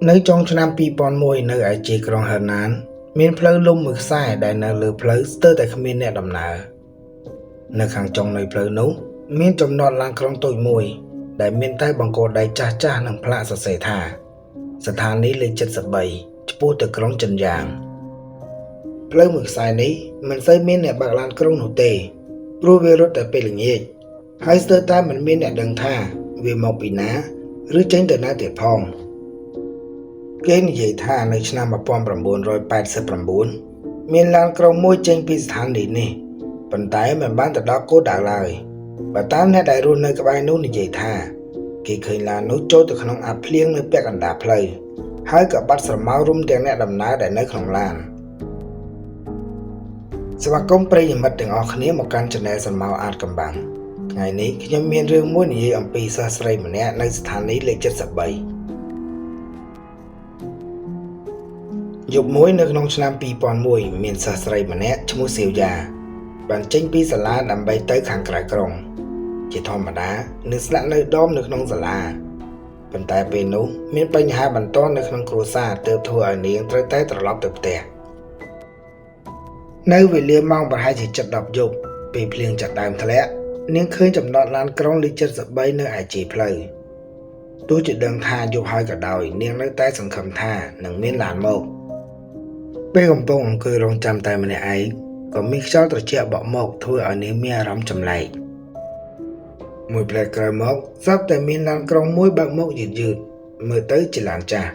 នៅចុងឆ្នាំ2001នៅឯជាក្រុងហឺណានមានផ្លូវលំមួយខ្សែដែលនៅលើផ្លូវស្ទើរតែគ្មានអ្នកដំណើរនៅខាងចុងនៃផ្លូវនោះមានចំណតឡានក្រុងតូចមួយដែលមានតែបង្គោលដៃចាស់ៗនិងផ្លាកសរសេរថាស្ថានីយ៍លេខ73ឆ្ពោះទៅក្រុងចិនយ៉ាងផ្លូវមួយខ្សែនេះមិនសូវមានអ្នកបើកឡានក្រុងនោះទេព្រោះវារត់តែពេលល្ងាចហើយស្ទើរតែមិនមានអ្នកដឹងថាវាមកពីណាឬចេញទៅណាទៀតផងគេនិយាយថានៅឆ្នាំ1989មានឡានក្រុងមួយចេញពីស្ថានីយ៍នេះប៉ុន្តែមិនបានទៅដល់គោលដៅឡើយបើតាមអ្នកដែលរស់នៅក្បែរនោះនិយាយថាគេឃើញឡាននោះចូលទៅក្នុងអាភ្លៀងនៅពាក់កណ្ដាលផ្លូវហើយក៏បាត់ស្រមោលរុំទាំងអ្នកដំណើរដែលនៅក្នុងឡានស្វាគមន៍ប្រិយមិត្តទាំងអស់គ្នាមកកាន់ Channel ស្រមោលអាតកំបាំងថ្ងៃនេះខ្ញុំមានរឿងមួយនិយាយអំពីសិស្សស្រីម្នាក់នៅស្ថានីយ៍លេខ73យប់មួយនៅក្នុងឆ្នាំ2001មានសិស្សស្រីម្នាក់ឈ្មោះសៀវយ៉ាបានចេញពីសាលាដើម្បីទៅខាងក្រៅក្រុងជាធម្មតានឹងស្នាក់នៅដមនៅក្នុងសាលាប៉ុន្តែពេលនោះមានបញ្ហាបន្ទាន់នៅក្នុងគ្រួសារទើបធ្វើឲ្យនាងត្រូវតែត្រឡប់ទៅផ្ទះនៅវេលាម៉ោងប្រហែលជា7:10យប់ពេលភ្លៀងចាប់ដើមធ្លាក់នាងឃើញចំណតឡានក្រុងលេខ73នៅឯជាផ្លូវទោះជាដឹងថាយប់ហើយក៏ដោយនាងនៅតែសង្ឃឹមថានឹងមានឡានមកពេលកំពុងអង្គុយរងចាំតែម្នាក់ឯងក៏មានខ្យល់ត្រជាក់បក់មកធ្វើឲ្យនាងមានអារម្មណ៍ចម្លែកមួយផ្លែក្រោយមកស្រាប់តែមានឡានក្រុងមួយបើកមកយឺតមើលទៅជាឡានចាស់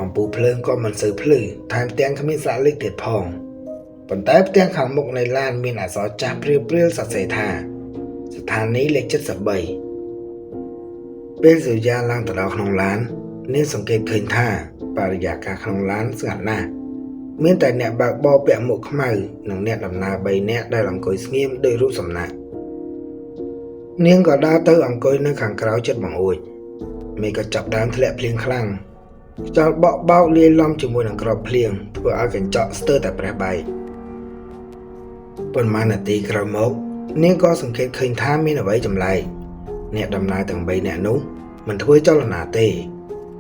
អំពូលភ្លើងក៏មិនសូវភ្លឺថែមទាំងគ្មានស្លាកលេខទៀតផងប៉ុន្តែផ្ទាំងខាងមុខនៃឡានមានអក្សរចាស់ព្រាលសរសេរថាស្ថានីយ៍លេខ73ពេលសញ្ញាឡើងទៅដល់ក្នុងឡាននាងសង្កេតឃើញថាបរិយាកាសក្នុងឡានស្ងាត់ណាស់មានតែអ្នកបើកបរពាក់មួកខ្មៅនិងអ្នកដំណើរ3នាក់ដែលអង្គុយស្ងៀមដោយរូបសំណាកនាងក៏ដើរទៅអង្គុយនៅខាងក្រោយជិតបង្អួចមេឃក៏ចាប់ដើមធ្លាក់ភ្លៀងខ្លាំងខ្យល់បក់បោកលាយឡំជាមួយនឹងគ្រាប់ភ្លៀងធ្វើឲ្យកញ្ចក់ស្ទើរតែប្រេះបែកប៉ុន្មាននាទីក្រោយមកនាងក៏សង្កេតឃើញថាមានអ្វីចម្លែកអ្នកដំណើរទាំង3នាក់នោះមិនធ្វើចលនាទេ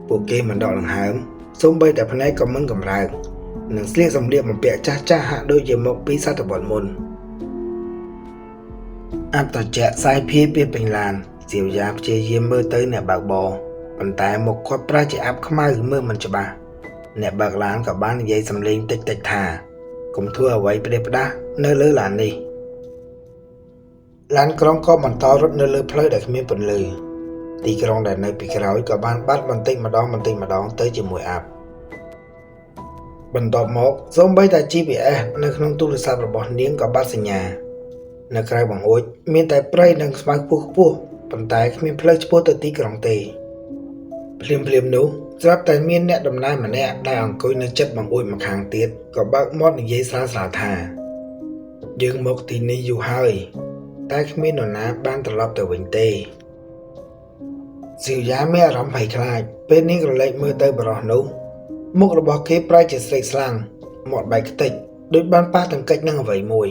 ពួកគេមិនដកដង្ហើមសូម្បីតែភ្នែកក៏មិនកម្រើកនិងស្លៀកសម្លៀកបំពាក់ចាស់ៗហាក់ដូចជាមកពីសតវត្សមុនអត្តចក្រសាយភាយពីពេញឡានសៀវយ៉ាព្យាយាមមើលទៅអ្នកបើកបរប៉ុន្តែមុខគាត់ប្រែជាអាប់ខ្មៅមើលមិនច្បាស់អ្នកបើកឡានក៏បាននិយាយសំឡេងតិចៗថាកុំធ្វើអ្វីផ្ដេសផ្ដាសនៅលើឡាននេះឡានក្រុងក៏បន្តរត់នៅលើផ្លូវដែលគ្មានពន្លឺទីក្រុងដែលនៅពីក្រោយក៏បានបាត់បន្តិចម្ដងទៅជាមួយអាប់បន្ទាប់មកសូម្បីតែ GPS នៅក្នុងទូរស័ព្ទរបស់នាងក៏បាត់សញ្ញានៅក្រៅបង្អួចមានតែព្រៃនិងស្មៅខ្ពស់ប៉ុន្តែគ្មានផ្លូវឆ្ពោះទៅទីក្រុងទេភ្លាមនោះស្រាប់តែមានអ្នកដំណើរម្នាក់ដែលអង្គុយនៅជិតបង្អួចម្ខាងទៀតក៏បើកមាត់និយាយស្រាលៗថាយើងមកទីនេះយូរហើយតែគ្មាននរណាបានត្រឡប់ទៅវិញទេសៀវយ៉ាមានអារម្មណ៍ភ័យខ្លាចពេលនាងក្រឡេកមើលទៅបរិះនោះមុខរបស់គេប្រែជាស្រេកស្លាំងមាត់បែកខ្ទេចដូចបានប៉ះទង្គិចនឹងអ្វីមួយ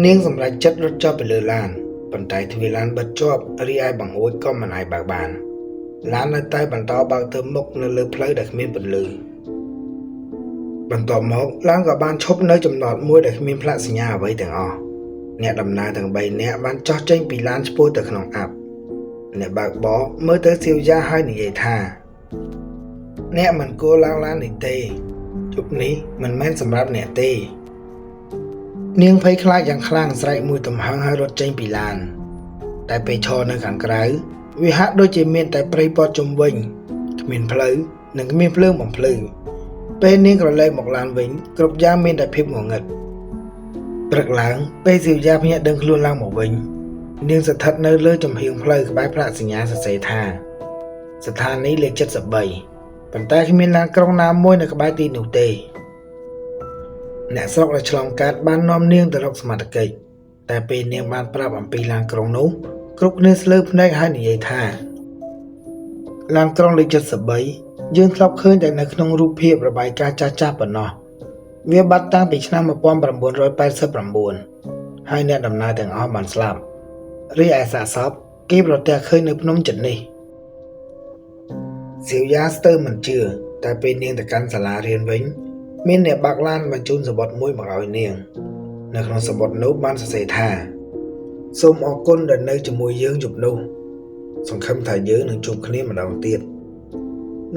នាងសម្រេចចិត្តរត់ចុះពីលើឡានប៉ុន្តែទ្វារឡានបិទជាប់រីឯបង្អួចក៏មិនអាចបើកបានឡាននៅតែបន្តបើកទៅមុខនៅលើផ្លូវដែលគ្មានពន្លឺបន្ទាប់មកឡានក៏បានឈប់នៅចំណតមួយដែលគ្មានផ្លាកសញ្ញាអ្វីទាំងអស់អ្នកដំណើរទាំង3នាក់បានចុះចេញពីឡានឆ្ពោះទៅក្នុងអាប់អ្នកបើកបរមើលទៅសៀវយ៉ាហើយនិយាយថាអ្នកមិនគួរឡើងឡាននេះទេជប់នេះមិនមែនសម្រាប់អ្នកទេនាងភ័យខ្លាចយ៉ាងខ្លាំងស្រែកមួយទំហឹងហើយរត់ចេញពីឡានតែពេលឈរនៅខាងក្រៅវាហាក់ដូចជាមានតែព្រៃព័ទ្ធជុំវិញគ្មានផ្លូវនិងគ្មានភ្លើងបំភ្លឺពេលនាងក្រឡេកមកឡានវិញគ្រប់យ៉ាងមានតែភាពងងឹតព្រឹកឡើងពេលសៀវយ៉ាភ្ញាក់ដឹងខ្លួនឡើងមកវិញនាងស្ថិតនៅលើចំហៀងផ្លូវក្បែរផ្លាកសញ្ញាសរសេរថាស្ថានីយ៍លេខ73ប៉ុន្តែគ្មានឡានក្រុងណាមួយនៅក្បែរទីនោះទេអ្នកស្រុកដែលឆ្លងកាត់បាននាំនាងទៅរកសមត្ថកិច្ចតែពេលនាងបានប្រាប់អំពីឡានក្រុងនោះគ្រប់គ្នាស្លើភ្នែកហើយនិយាយថាឡានក្រុងលេខ73យើងធ្លាប់ឃើញតែនៅក្នុងរូបភាពរបាយការណ៍ចាស់ប៉ុណ្ណោះវាបាត់តាំងពីឆ្នាំ1989ហើយអ្នកដំណើរទាំងអស់បានស្លាប់រីឯសាកសពគេប្រទះឃើញនៅភ្នំចិត្តនេះ សៀវយ៉ាស្ទើរមិនជឿតែពេលនាងទៅកាន់សាលារៀនវិញមានអ្នកបើកឡានបញ្ជូនសំបុត្រមួយមកឲ្យនាងនៅក្នុងសំបុត្រនោះបានសរសេរថាសូមអរគុណដែលនៅជាមួយយើងយប់នោះសង្ឃឹមថាយើងនឹងជួបគ្នាម្ដងទៀត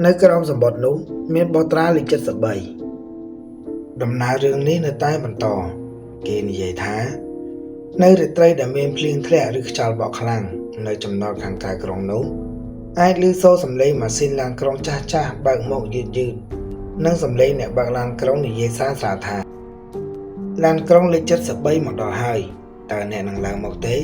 នៅក្រោមសំបុត្រនោះមានបទត្រាលេខ73ដំណើររឿងនេះនៅតែបន្តគេនិយាយថានៅរាត្រីដែលមានភ្លៀងធ្លាក់ឬខ្យល់បក់ខ្លាំងនៅចំណតខាងក្រៅក្រុងនោះអាចឮសូរសំឡេងម៉ាស៊ីនឡានក្រុងចាស់បើកមកយឺតនិងសំឡេងអ្នកបើកឡានក្រុងនិយាយសារថាឡានក្រុងលេខ73មកដល់ហើយតើអ្នកនឹងឡើងមកទេ